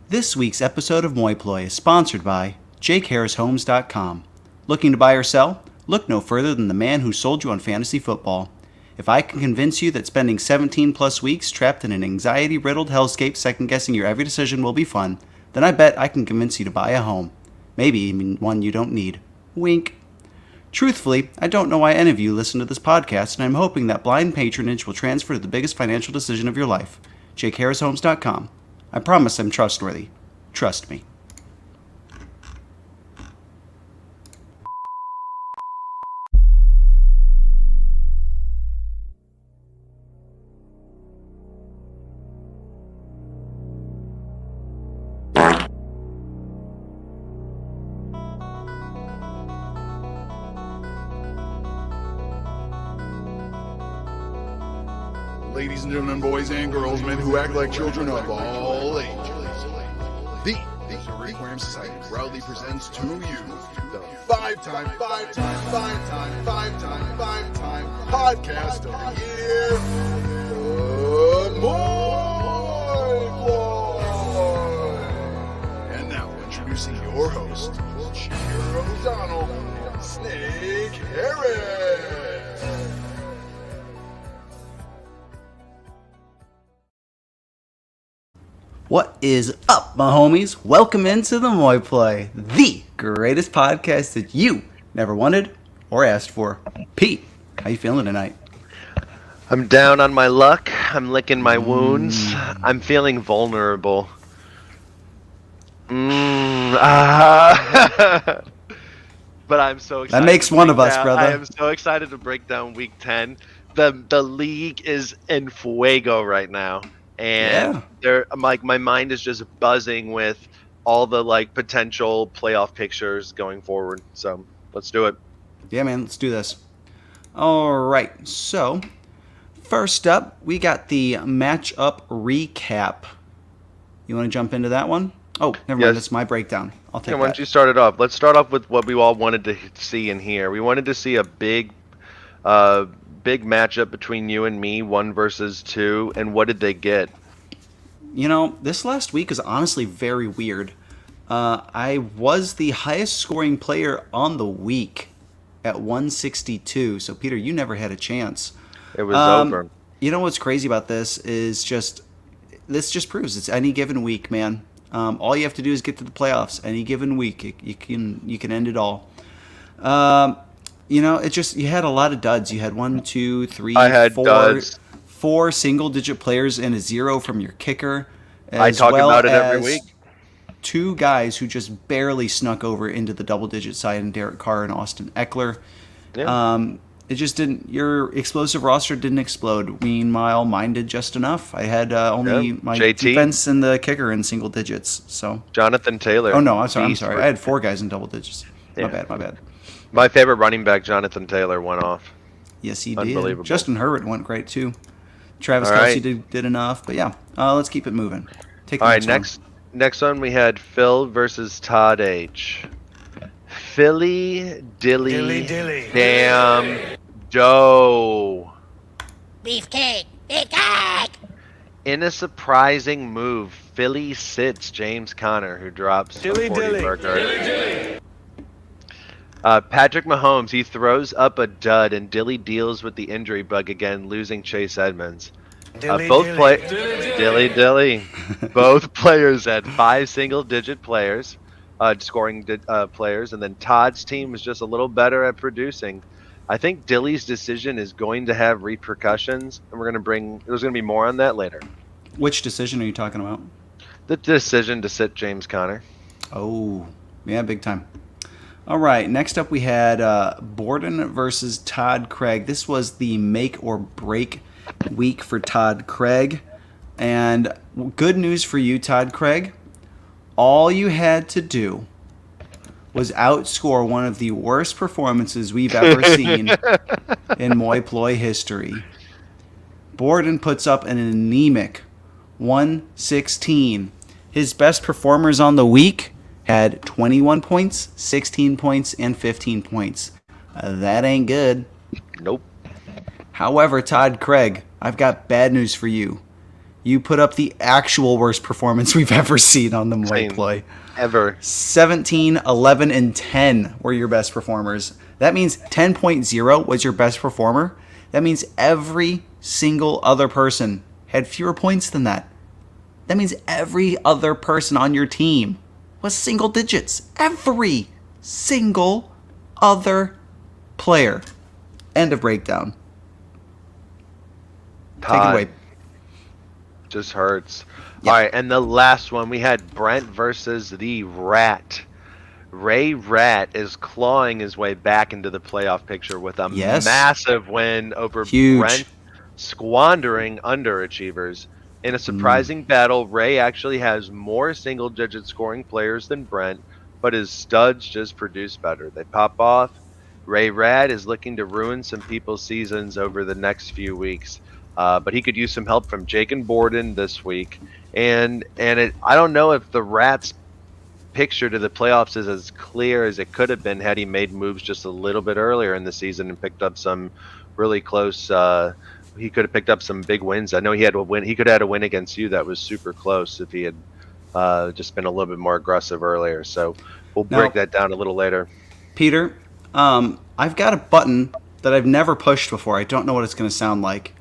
This week's episode of MOY is sponsored by JakeHarrisHomes.com. Looking to buy or sell? Look no further than the man who sold you on fantasy football. If I can convince you that spending 17 plus weeks trapped in an anxiety-riddled hellscape second-guessing your every decision will be fun, then I bet I can convince you to buy a home. Maybe even one you don't need. Wink. Truthfully, I don't know why any of you listen to this podcast, and I'm hoping that blind patronage will transfer to the biggest financial decision of your life. JakeHarrisHomes.com. I promise I'm trustworthy. Trust me. Ladies and gentlemen, boys and girls, men who act like children of all ages, the Requiem Society proudly presents to you the five-time podcast of the year, the MOY. And now, introducing your host, Cheer O'Donnell and Snake Harris. What is up, my homies? Welcome into the MOY, the greatest podcast that you never wanted or asked for. Pete, how you feeling tonight? I'm down on my luck. I'm licking my wounds. I'm feeling vulnerable. But I'm so excited. That makes one of us, brother. I am so excited to break down Week 10. The league is in fuego right now. And my mind is just buzzing with all the potential playoff pictures going forward. So let's do it. Yeah, man, let's do this. All right. So first up, we got the matchup recap. You want to jump into that one? Oh, never mind. That's my breakdown. I'll take that. Why don't you start it off? Let's start off with what we all wanted to see and hear. We wanted to see a big matchup between you and me, 1 versus 2, and what did they get? You know, this last week is honestly very weird. I was the highest scoring player on the week at 162, so Peter, you never had a chance. It was over. You know what's crazy about this is this just proves it's any given week, man. All you have to do is get to the playoffs. Any given week, you can end it all. You know, you had a lot of duds. You had 1, 2, 3, I had 4, duds. 4 single-digit players and a 0 from your kicker. I talk about it every week. 2 guys who just barely snuck over into the double-digit side, in Derek Carr and Austin Eckler. Yeah. It just didn't. Your explosive roster didn't explode. Meanwhile, mine did just enough. I had only my JT. defense and the kicker in single digits. So Jonathan Taylor. Oh no, I'm sorry. I had 4 guys in double digits. Yeah. My bad. My favorite running back, Jonathan Taylor, went off. Yes, he did. Unbelievable. Justin Herbert went great too. Travis Kelce did enough, but yeah, let's keep it moving. Take the All right, next one we had Phil versus Todd H. Philly Dilly Damn Doe. Beefcake! In a surprising move, Philly sits James Conner, who drops a 40 burger. Patrick Mahomes, he throws up a dud, and Dilly deals with the injury bug again, losing Chase Edmonds. Both players had 5 single-digit players, scoring players, and then Todd's team was just a little better at producing. I think Dilly's decision is going to have repercussions, and there's going to be more on that later. Which decision are you talking about? The decision to sit James Conner. Oh, yeah, big time. All right, next up we had Borden versus Todd Craig. This was the make or break week for Todd Craig. And good news for you, Todd Craig. All you had to do was outscore one of the worst performances we've ever seen in MOY history. Borden puts up an anemic 116. His best performers on the week had 21 points, 16 points, and 15 points. That ain't good. Nope. However, Todd Craig, I've got bad news for you. You put up the actual worst performance we've ever seen on the MOY Ploy. Ever. 17, 11, and 10 were your best performers. That means 10.0 was your best performer. That means every single other person had fewer points than that. That means every other person on your team was single digits. Every single other player. End of breakdown. Take it away. Just hurts. Yep. All right, and the last one, we had Brent versus the Rat. Ray Rat is clawing his way back into the playoff picture with a massive win over Brent, squandering underachievers. In a surprising battle, Ray actually has more single-digit scoring players than Brent, but his studs just produce better. They pop off. Ray Rat is looking to ruin some people's seasons over the next few weeks. But he could use some help from Jake and Borden this week. I don't know if the Rats' picture to the playoffs is as clear as it could have been had he made moves just a little bit earlier in the season and picked up some really close. He could have picked up some big wins. I know he had a win. He could have had a win against you that was super close if he had just been a little bit more aggressive earlier. So we'll break that down a little later. Peter, I've got a button that I've never pushed before. I don't know what it's going to sound like.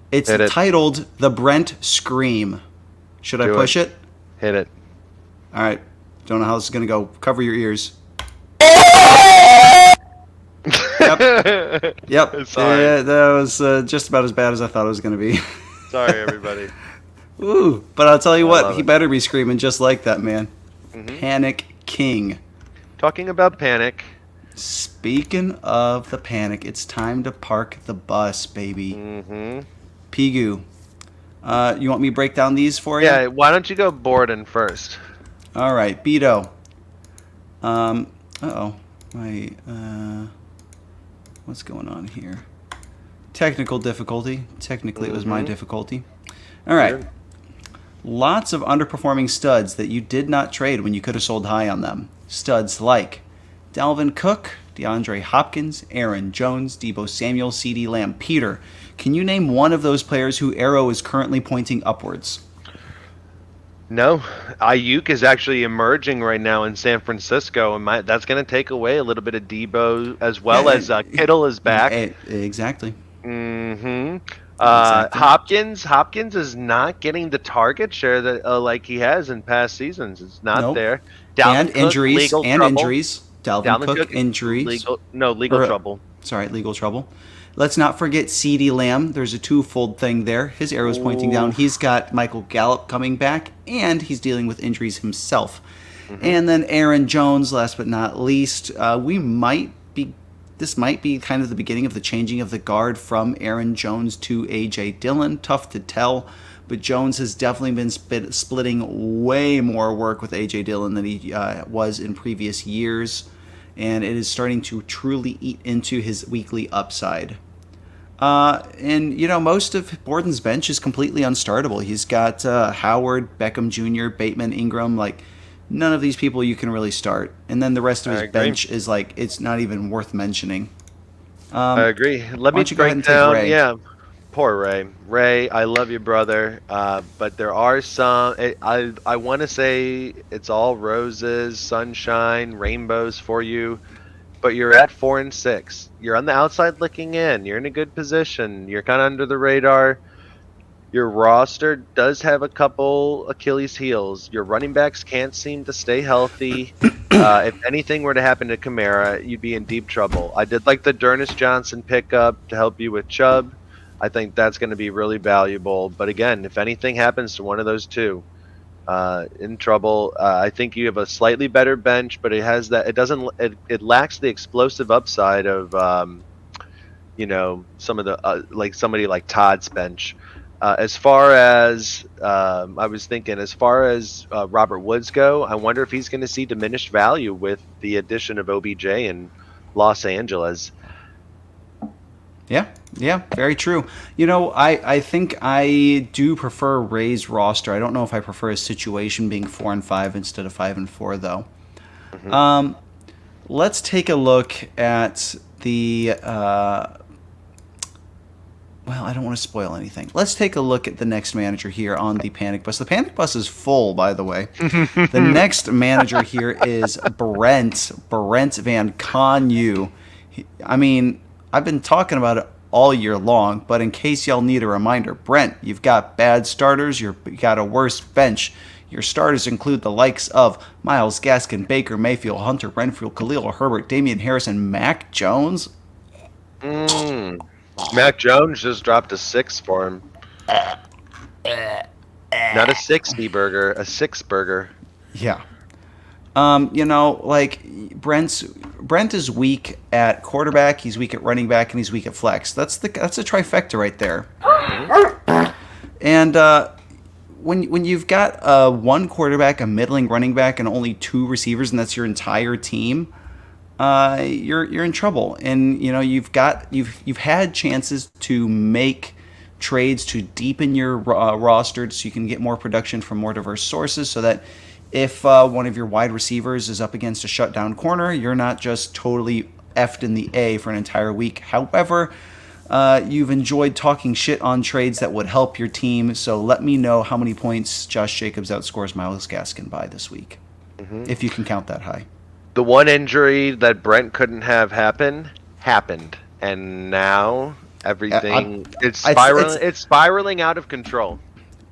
It's titled The Brent Scream. Should I push it? Hit it. All right. Don't know how this is going to go. Cover your ears. Yep. Sorry. That was just about as bad as I thought it was going to be. Sorry, everybody. Ooh, but I'll tell you what. He better be screaming just like that, man. Panic King. Talking about panic. Speaking of the panic, it's time to park the bus, baby. Pigu. You want me to break down these for you? Yeah, why don't you go Borden first? All right, Beto. What's going on here? Technical difficulty. Technically, it was my difficulty. All right. Lots of underperforming studs that you did not trade when you could have sold high on them. Studs like Dalvin Cook, DeAndre Hopkins, Aaron Jones, Deebo Samuel, CeeDee Lamb. Peter, can you name one of those players whose arrow is currently pointing upwards? No. Ayuk is actually emerging right now in San Francisco, and that's going to take away a little bit of Deebo, as well as Kittle is back. Exactly. Hopkins is not getting the target share that like he has in past seasons. It's not there. Dalvin Cook, injuries. Dalvin Cook injuries. Legal trouble. Sorry, legal trouble. Let's not forget CeeDee Lamb. There's a twofold thing there. His arrow's pointing down. He's got Michael Gallup coming back, and he's dealing with injuries himself. And then Aaron Jones, last but not least. This might be kind of the beginning of the changing of the guard from Aaron Jones to A.J. Dillon. Tough to tell, but Jones has definitely been splitting way more work with A.J. Dillon than he was in previous years, and it is starting to truly eat into his weekly upside. Most of Borden's bench is completely unstartable. He's got Howard, Beckham Jr., Bateman, Ingram. None of these people you can really start. And then the rest of his bench is it's not even worth mentioning. I agree. Let me break down. Ray. Yeah, poor Ray. Ray, I love you, brother. But there are some. I want to say it's all roses, sunshine, rainbows for you. But you're at 4-6. You're on the outside looking in. You're in a good position. You're kind of under the radar. Your roster does have a couple Achilles heels. Your running backs can't seem to stay healthy. If anything were to happen to Kamara, you'd be in deep trouble. I did like the Dernis Johnson pickup to help you with Chubb. I think that's going to be really valuable. But again, if anything happens to one of those two, in trouble. I think you have a slightly better bench, but it has that. It lacks the explosive upside of, some of the like somebody like Todd's bench. As far as Robert Woods go, I wonder if he's going to see diminished value with the addition of OBJ in Los Angeles. Yeah, very true. I think I do prefer Ray's roster. I don't know if I prefer his situation being 4-5 instead of 5-4, though. Let's take a look at the well, I don't want to spoil anything. Let's take a look at the next manager here on the Panic Bus. The Panic Bus is full, by the way. The next manager here is Brent Van Conyu. I mean, I've been talking about it all year long, but in case y'all need a reminder, Brent, you've got bad starters, you got a worse bench. Your starters include the likes of Miles Gaskin, Baker Mayfield, Hunter Renfrew, Khalil Herbert, Damian Harris, and Mac Jones. Mac Jones just dropped a 6 for him. Not a 60 burger, a 6 burger. Yeah. Like Brent is weak at quarterback, he's weak at running back, and he's weak at flex. That's a trifecta right there. And when you've got one quarterback, a middling running back, and only 2 receivers, and that's your entire team, you're in trouble. And you've had chances to make trades to deepen your roster so you can get more production from more diverse sources, so that if one of your wide receivers is up against a shutdown corner, you're not just totally effed in the A for an entire week. However, you've enjoyed talking shit on trades that would help your team, so let me know how many points Josh Jacobs outscores Miles Gaskin by this week, if you can count that high. The one injury that Brent couldn't have happened, and now everything it's spiraling out of control.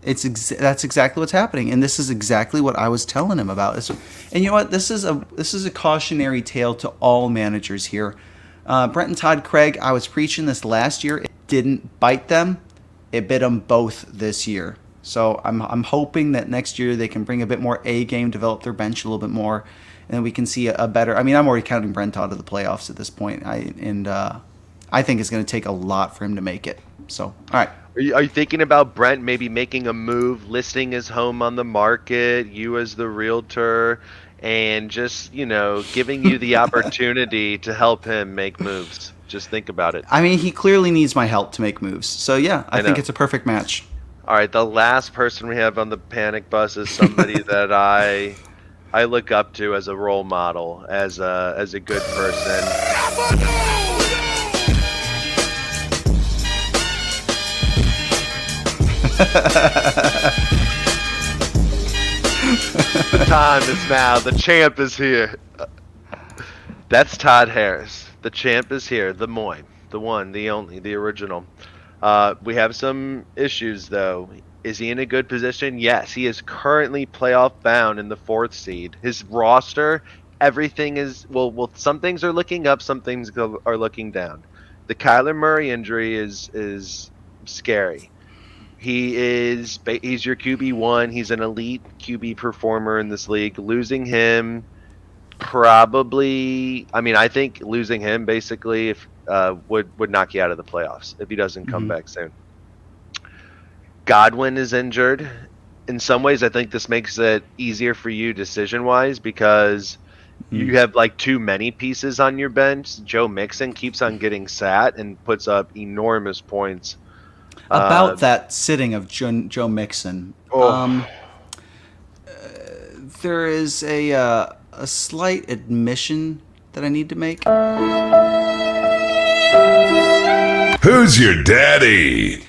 That's exactly what's happening, and this is exactly what I was telling him about. And you know what? This is a cautionary tale to all managers here. Brent and Todd Craig, I was preaching this last year. It didn't bite them. It bit them both this year. So I'm hoping that next year they can bring a bit more A game, develop their bench a little bit more, and we can see a better. I mean, I'm already counting Brent out of the playoffs at this point. I think it's going to take a lot for him to make it. So, all right. Are you thinking about Brent maybe making a move, listing his home on the market, you as the realtor, and just, giving you the opportunity to help him make moves? Just think about it. I mean, he clearly needs my help to make moves. So, yeah, I think it's a perfect match. All right, the last person we have on the Panic Bus is somebody that I look up to as a role model, as a good person. The time is now. The champ is here. That's Todd Harris. The champ is here. The MOY. The one, the only, the original. We have some issues, though. Is he in a good position? Yes. He is currently playoff bound in the 4th seed. His roster, everything is... Well, some things are looking up, some things are looking down. The Kyler Murray injury is scary. He's your QB1. He's an elite QB performer in this league. Losing him probably... I think losing him basically would knock you out of the playoffs if he doesn't come back soon. Godwin is injured. In some ways, I think this makes it easier for you decision-wise because you have too many pieces on your bench. Joe Mixon keeps on getting sat and puts up enormous points. About that sitting of Joe Mixon, there is a slight admission that I need to make. Who's your daddy?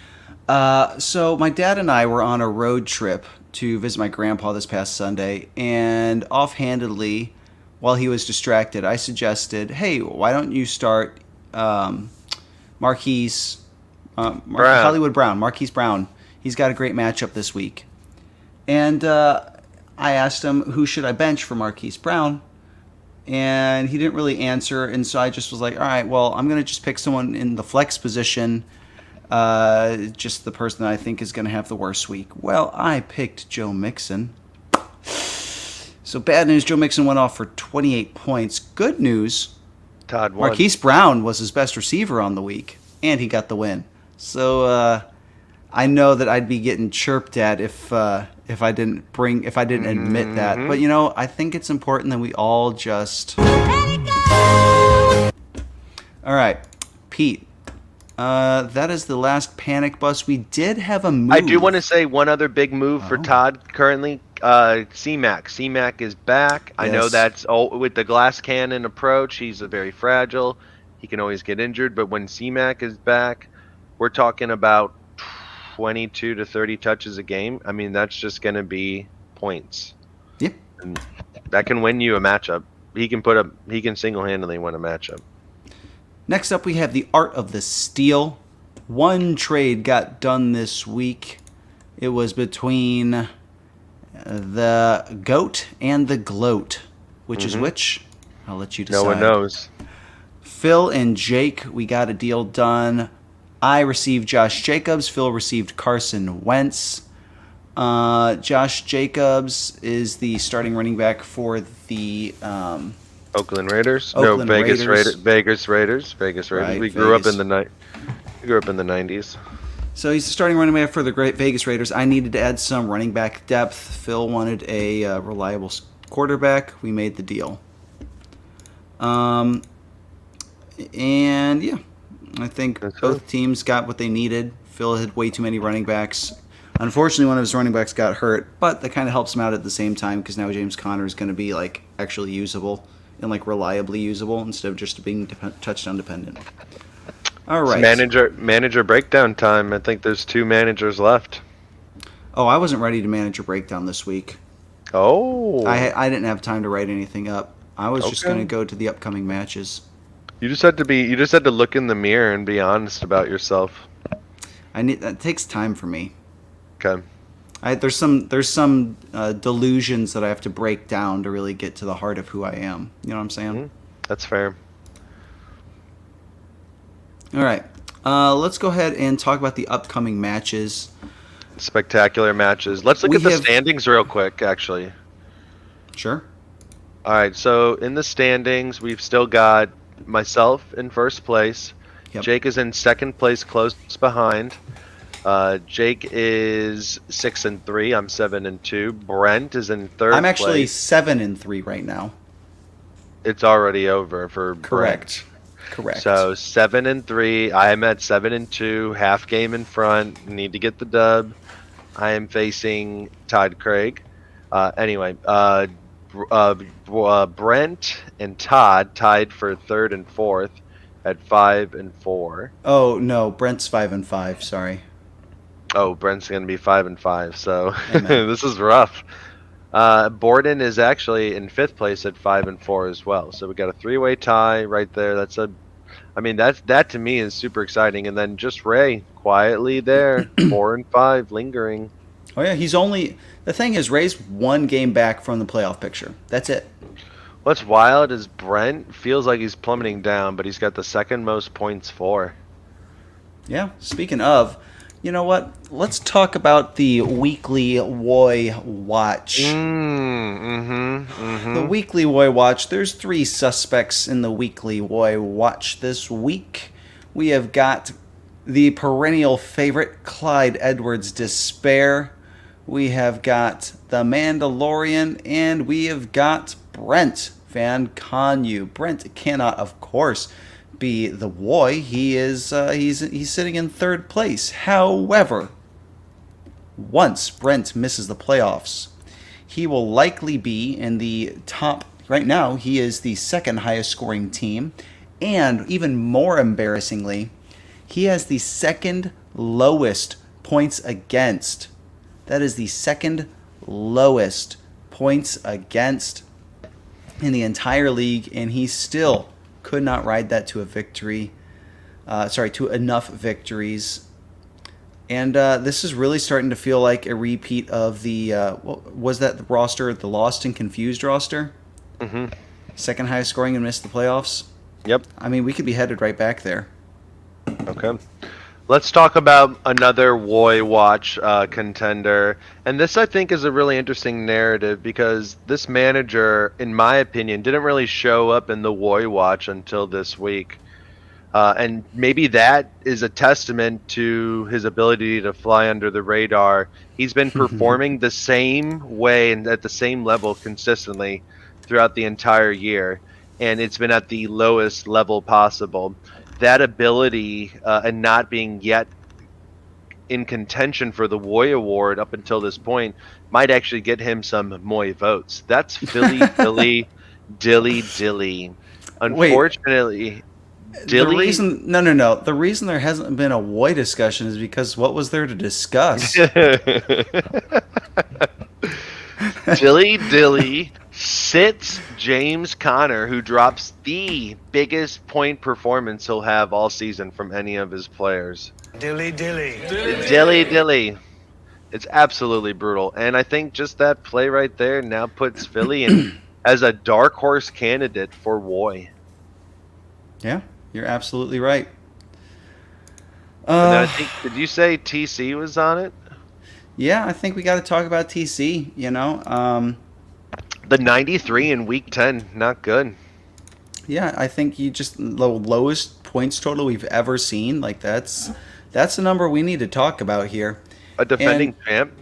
So my dad and I were on a road trip to visit my grandpa this past Sunday, and offhandedly, while he was distracted, I suggested, hey, why don't you start Marquise Brown. He's got a great matchup this week. And I asked him, who should I bench for Marquise Brown? And he didn't really answer, and so I just was like, all right, well, I'm going to just pick someone in the flex position, just the person that I think is going to have the worst week. Well, I picked Joe Mixon. So bad news, Joe Mixon went off for 28 points. Good news, Todd won. Marquise Brown was his best receiver on the week, and he got the win. So I know that I'd be getting chirped at if I didn't admit that. But I think it's important that we all just. Let it go! All right, Pete. That is the last Panic Bus. We did have a move. I do want to say one other big move for Todd currently. C-Mac. C-Mac is back. Yes. I know that's with the glass cannon approach. He's very fragile. He can always get injured. But when C-Mac is back, we're talking about 22 to 30 touches a game. I mean, that's just going to be points. Yep. And that can win you a matchup. He can single-handedly win a matchup. Next up, we have the Art of the Steal. One trade got done this week. It was between the GOAT and the GLOAT. Which is which? I'll let you decide. No one knows. Phil and Jake, we got a deal done. I received Josh Jacobs. Phil received Carson Wentz. Josh Jacobs is the starting running back for the Oakland Raiders. Oakland Vegas Raiders. Vegas Raiders. Right, We grew up Vegas. in the 90s. So he's the starting running back for the great Vegas Raiders. I needed to add some running back depth. Phil wanted a reliable quarterback. We made the deal. And yeah, I think both teams got what they needed. Phil had way too many running backs. Unfortunately, one of his running backs got hurt, but that kind of helps him out at the same time because now James Conner is going to be like actually usable and like reliably usable instead of just being touchdown dependent. All right. Manager breakdown time. I think there's 2 managers left. Oh, I wasn't ready to manage a breakdown this week. Oh. I didn't have time to write anything up. I was just going to go to the upcoming matches. You just had to look in the mirror and be honest about yourself. That takes time for me. Okay. There's some delusions that I have to break down to really get to the heart of who I am. You know what I'm saying? That's fair. All right. Let's go ahead and talk about the upcoming matches. Spectacular matches. Let's look at the standings real quick, actually. Sure. All right. So in the standings, we've still got myself in first place. Yep. Jake is in second place, close behind. Jake is 6-3. I'm 7-2. Brent is in third place. I'm actually 7-3 right now. It's already over for Correct. Brent. Correct. So 7-3. I am at 7-2. Half game in front. Need to get the dub. I am facing Todd Craig. Anyway, Brent and Todd tied for third and fourth at 5-4. Oh no, Brent's 5-5. Sorry. Oh, Brent's gonna be 5-5. So this is rough. Borden is actually in fifth place at 5-4 as well. So we got a 3-way tie right there. That to me is super exciting. And then just Ray quietly there, 4-5, lingering. Oh yeah, the thing is, Ray's one game back from the playoff picture. That's it. What's wild is Brent feels like he's plummeting down, but he's got the second most points for. Yeah. Speaking of, you know what? Let's talk about the weekly WOY watch. The weekly WOY watch. There's 3 suspects in the weekly WOY watch this week. We have got the perennial favorite, Clyde Edwards-Despair. We have got the Mandalorian, and we have got Brent Van Conyu. Brent cannot, of course, be the WOY. He is he's sitting in third place. However, once Brent misses the playoffs, he will likely be in the top. Right now, he is the second highest scoring team, and even more embarrassingly, he has the second lowest points against. That is the second lowest points against in the entire league, and he still could not ride that to a victory. To enough victories. And this is really starting to feel like a repeat of the, was that the roster, the Lost and Confused roster? Mm-hmm. Second highest scoring and missed the playoffs? Yep. I mean, we could be headed right back there. Okay. Let's talk about another WOY watch contender. And this, I think, is a really interesting narrative because this manager, in my opinion, didn't really show up in the WOY watch until this week. And maybe that is a testament to his ability to fly under the radar. He's been performing the same way and at the same level consistently throughout the entire year. And it's been at the lowest level possible. That ability and not being yet in contention for the WOY award up until this point might actually get him some MOY votes. That's Philly, Dilly. Unfortunately, Dilly? The reason there hasn't been a MOY discussion is because what was there to discuss? Dilly sits James Conner, who drops the biggest point performance he'll have all season from any of his players. Dilly. Dilly. It's absolutely brutal. And I think just that play right there now puts Philly in as a dark horse candidate for MOY. Yeah, you're absolutely right. And then I think, did you say TC was on it? Yeah, I think we got to talk about TC, The 93 in week 10, not good. Yeah, I think the lowest points total we've ever seen. Like that's the number we need to talk about here. A defending champ.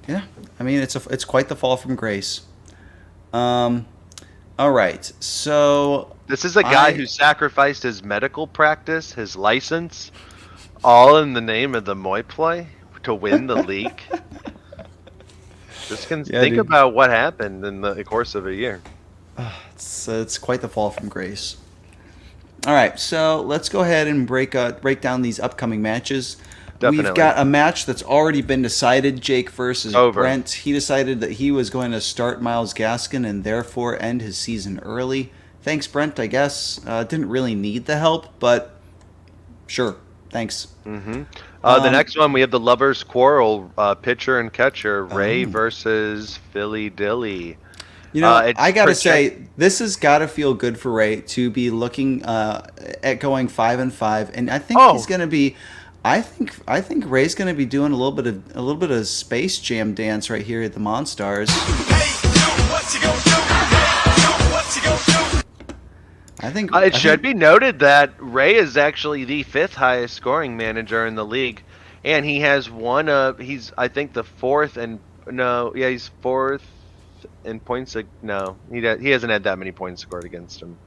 Yeah, I mean it's quite the fall from grace. All right, so this is a guy who sacrificed his medical practice, his license, all in the name of the MOY play to win the league. Just think about what happened in the course of a year. It's quite the fall from grace. All right, so let's go ahead and break down these upcoming matches. Definitely. We've got a match that's already been decided. Jake versus Over. Brent. He decided that he was going to start Myles Gaskin and therefore end his season early. Thanks, Brent, I guess. Didn't really need the help, but sure. Thanks. Mm-hmm. The next one, we have the Lovers Quarrel, pitcher and catcher, Ray versus Philly Dilly. I got to say, this has got to feel good for Ray to be looking at going 5-5, and I think he's going to be. I think Ray's going to be doing a little bit of Space Jam dance right here at the Monstars. I think it should be noted that Ray is actually the 5th highest scoring manager in the league, and he has he's I think the 4th he's 4th in points. No, he hasn't had that many points scored against him.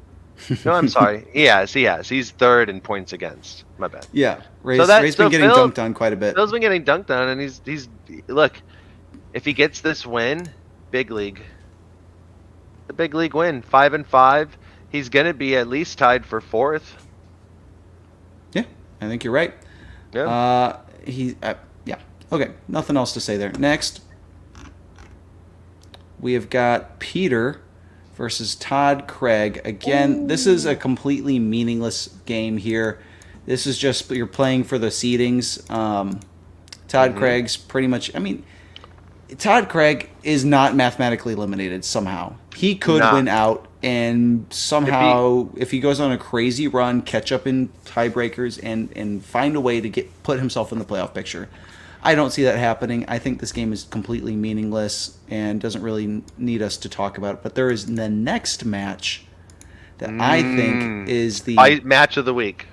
No, I'm sorry. He has. He's 3rd in points against. My bad. Yeah, Ray's been getting dunked on quite a bit. Phil's been getting dunked on, and he's look. If he gets this win, big league. The big league win, 5-5. He's gonna be at least tied for 4th. Yeah, I think you're right. Yeah. Yeah. Okay. Nothing else to say there. Next, we have got Peter versus Todd Craig. Again, this is a completely meaningless game here. This is just you're playing for the seedings. Todd Craig's pretty much. I mean, Todd Craig is not mathematically eliminated somehow. He could win out and somehow, if he goes on a crazy run, catch up in tiebreakers and find a way to put himself in the playoff picture. I don't see that happening. I think this game is completely meaningless and doesn't really need us to talk about it. But there is the next match that I think is the match of the week.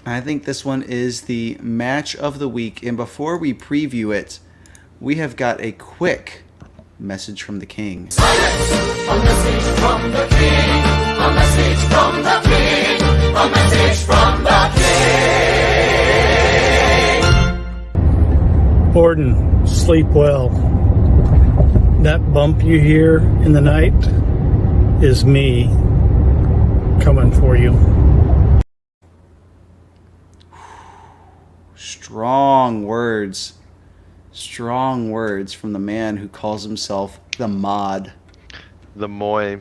I think this one is the match of the week. And before we preview it, we have got a quick message from the king. Silence! A message from the king. A message from the king. A message from the king. Borden, sleep well. That bump you hear in the night is me coming for you. Strong words. Strong words from the man who calls himself the Mod. The MOY.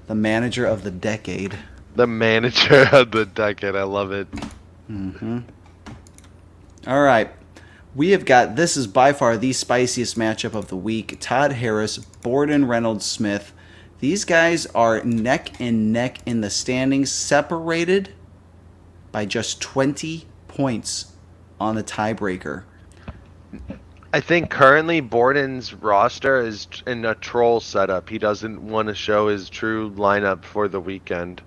The manager of the decade. The manager of the decade. I love it. Mm-hmm. All right. We have got, this is by far the spiciest matchup of the week. Todd Harris, Borden Reynolds Smith. These guys are neck and neck in the standings, separated by just 20 points on the tiebreaker. I think currently Borden's roster is in a troll setup. He doesn't want to show his true lineup for the weekend.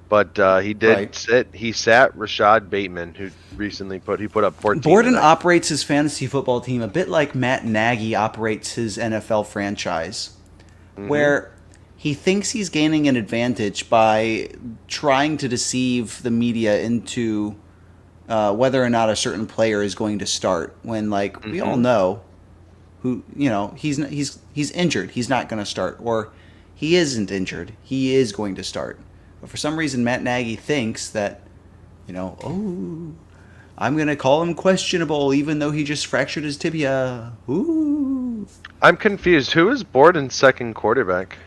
But he did he sat Rashad Bateman, who recently put up 14. Borden operates his fantasy football team a bit like Matt Nagy operates his NFL franchise, where he thinks he's gaining an advantage by trying to deceive the media into whether or not a certain player is going to start. When we all know who he's injured, he's not going to start, or he isn't injured, he is going to start. But for some reason, Matt Nagy thinks that, I'm going to call him questionable even though he just fractured his tibia. Ooh. I'm confused. Who is Borden's second quarterback?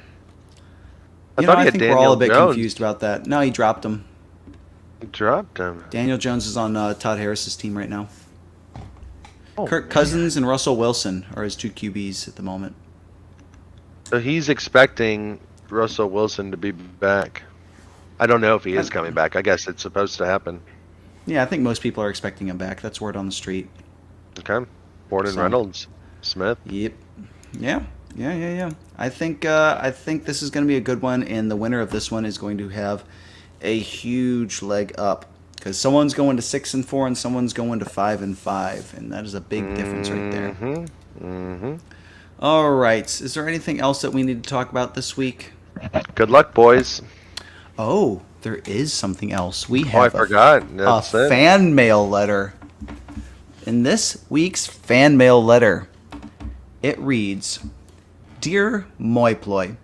I think we're all a bit confused about that. No, he dropped him. He dropped him. Daniel Jones is on Todd Harris's team right now. Oh, Kirk Cousins and Russell Wilson are his 2 QBs at the moment. So he's expecting Russell Wilson to be back. I don't know if he is coming back. I guess it's supposed to happen. Yeah, I think most people are expecting him back. That's word on the street. Okay. Borden Reynolds. Smith. Yep. Yeah. I think this is going to be a good one, and the winner of this one is going to have a huge leg up because someone's going to 6-4 and someone's going to 5-5, and that is a big difference right there. Mm-hmm. All right. Is there anything else that we need to talk about this week? Good luck, boys. Oh, there is something else. We have I forgot. That's a fan mail letter. In this week's fan mail letter, it reads, Dear MOY,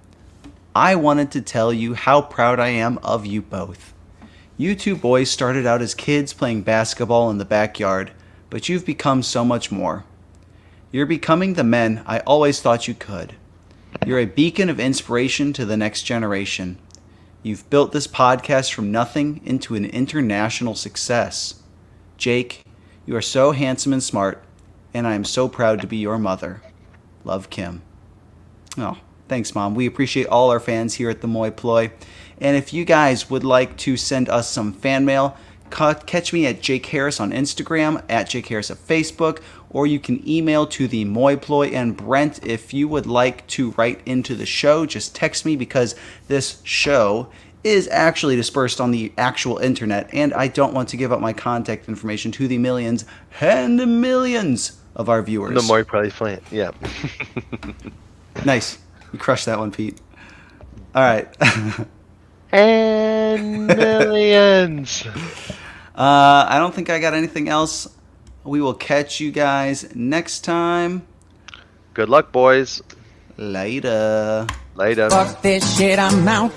I wanted to tell you how proud I am of you both. You 2 boys started out as kids playing basketball in the backyard, but you've become so much more. You're becoming the men I always thought you could. You're a beacon of inspiration to the next generation. You've built this podcast from nothing into an international success. Jake, you are so handsome and smart, and I am so proud to be your mother. Love, Kim. Oh, thanks, Mom. We appreciate all our fans here at the MOY Ploy. And if you guys would like to send us some fan mail, catch me at Jake Harris on Instagram, at Jake Harris at Facebook, or you can email to the MOY Ploy. And Brent, if you would like to write into the show, just text me because this show is actually dispersed on the actual internet, and I don't want to give up my contact information to the millions and millions of our viewers. The MOY Ploy plant, yeah. Nice. You crushed that one, Pete. All right. And millions. I don't think I got anything else. We will catch you guys next time. Good luck, boys. Later. Fuck this shit, I'm out.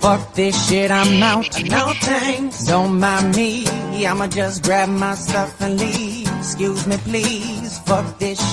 Fuck this shit, I'm out. No thanks. Don't mind me. I'ma just grab my stuff and leave. Excuse me, please. Fuck this shit.